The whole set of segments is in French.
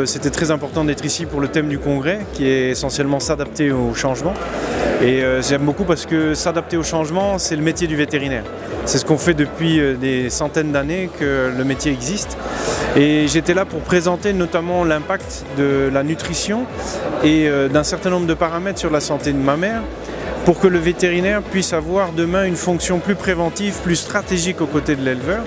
C'était très important d'être ici pour le thème du congrès, qui est essentiellement s'adapter au changement. Et j'aime beaucoup parce que s'adapter au changement, c'est le métier du vétérinaire. C'est ce qu'on fait depuis des centaines d'années que le métier existe. Et j'étais là pour présenter notamment l'impact de la nutrition et d'un certain nombre de paramètres sur la santé de ma mère, pour que le vétérinaire puisse avoir demain une fonction plus préventive, plus stratégique aux côtés de l'éleveur,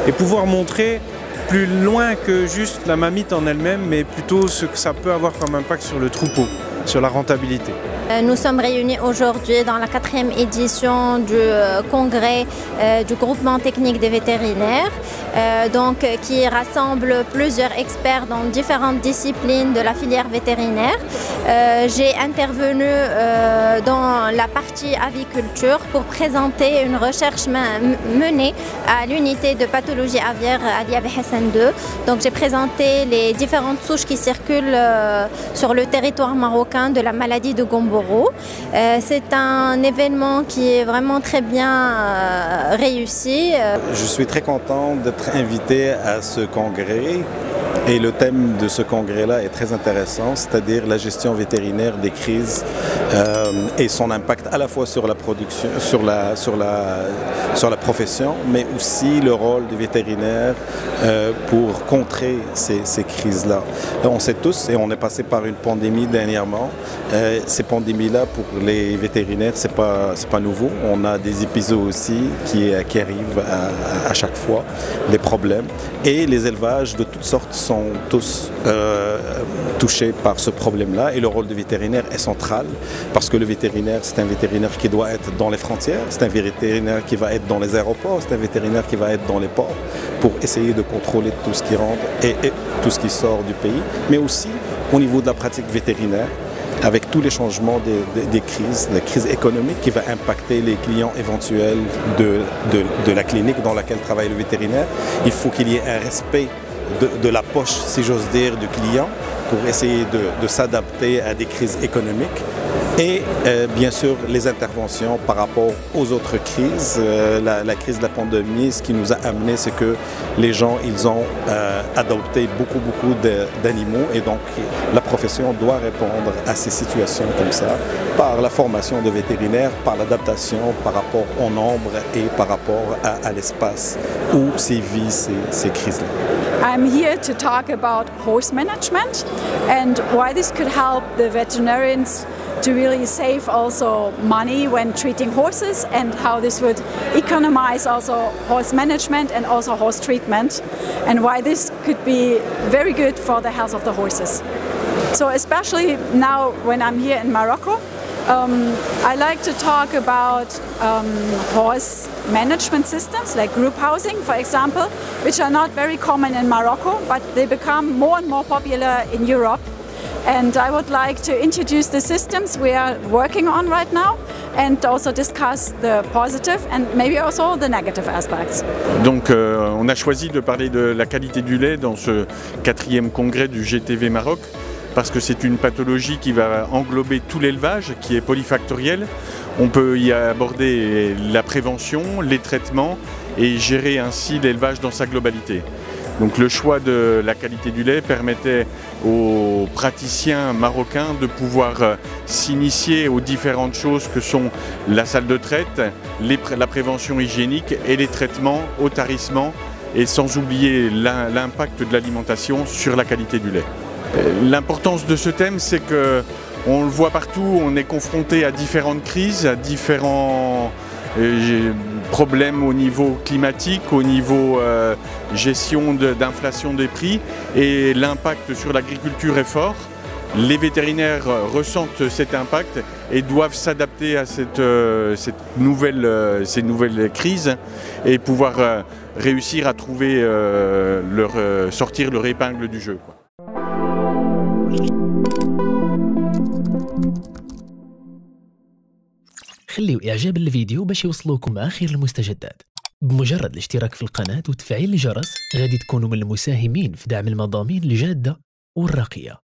et pouvoir montrer plus loin que juste la mamite en elle-même, mais plutôt ce que ça peut avoir comme impact sur le troupeau, sur la rentabilité. Nous sommes réunis aujourd'hui dans la 4e édition du congrès du groupement technique des vétérinaires, qui rassemble plusieurs experts dans différentes disciplines de la filière vétérinaire. J'ai intervenu dans la partie aviculture pour présenter une recherche menée à l'unité de pathologie aviaire à Diab Hassan II. Donc j'ai présenté les différentes souches qui circulent sur le territoire marocain de la maladie de Gumboro. C'est un événement qui est vraiment très bien réussi. Je suis très content d'être invité à ce congrès. Et le thème de ce congrès-là est très intéressant, c'est-à-dire la gestion vétérinaire des crises et son impact à la fois sur la production, sur la profession, mais aussi le rôle du vétérinaire pour contrer ces crises-là. On sait tous, et on est passé par une pandémie dernièrement, ces pandémies-là pour les vétérinaires, c'est pas nouveau. On a des épisodes aussi qui arrivent à chaque fois, des problèmes. Et les élevages de toutes sortes sont tous touchés par ce problème-là, et le rôle du vétérinaire est central parce que le vétérinaire, c'est un vétérinaire qui doit être dans les frontières, c'est un vétérinaire qui va être dans les aéroports, c'est un vétérinaire qui va être dans les ports pour essayer de contrôler tout ce qui rentre et tout ce qui sort du pays, mais aussi au niveau de la pratique vétérinaire, avec tous les changements des crises, la crise économique qui va impacter les clients éventuels de la clinique dans laquelle travaille le vétérinaire. Il faut qu'il y ait un respect de la poche, si j'ose dire, du client pour essayer de s'adapter à des crises économiques. Et bien sûr les interventions par rapport aux autres crises. La crise de la pandémie, ce qui nous a amené, c'est que les gens ils ont adopté beaucoup d'animaux, et donc la profession doit répondre à ces situations comme ça par la formation de vétérinaires, par l'adaptation par rapport au nombre et par rapport à l'espace où sévissent ces crises-là. I'm here to talk about horse management and why this could help the veterinarians to really save also money when treating horses, and how this would economize also horse management and also horse treatment, and why this could be very good for the health of the horses. So especially now when I'm here in Morocco, I like to talk about horse management systems like group housing, for example, which are not very common in Morocco, but they become more and more popular in Europe. And I would like to introduce the systems we are working on right now, and also discuss the positive and maybe also the negative aspects. Donc on a choisi de parler de la qualité du lait dans ce 4e congrès du GTV Maroc, parce que c'est une pathologie qui va englober tout l'élevage, qui est polyfactoriel. On peut y aborder la prévention, les traitements et gérer ainsi l'élevage dans sa globalité. Donc le choix de la qualité du lait permettait aux praticiens marocains de pouvoir s'initier aux différentes choses que sont la salle de traite, la prévention hygiénique et les traitements au tarissement, et sans oublier l'impact de l'alimentation sur la qualité du lait. L'importance de ce thème, c'est qu'on le voit partout, on est confronté à différentes crises, à différents problèmes au niveau climatique, au niveau gestion d'inflation des prix, et l'impact sur l'agriculture est fort. Les vétérinaires ressentent cet impact et doivent s'adapter à ces nouvelles crises et pouvoir réussir à trouver sortir leur épingle du jeu, quoi. خليوا إعجاب الفيديو باش يوصلوكم آخر المستجدات. بمجرد الاشتراك في القناة وتفعيل الجرس غادي تكونوا من المساهمين في دعم المضامين الجادة والراقية.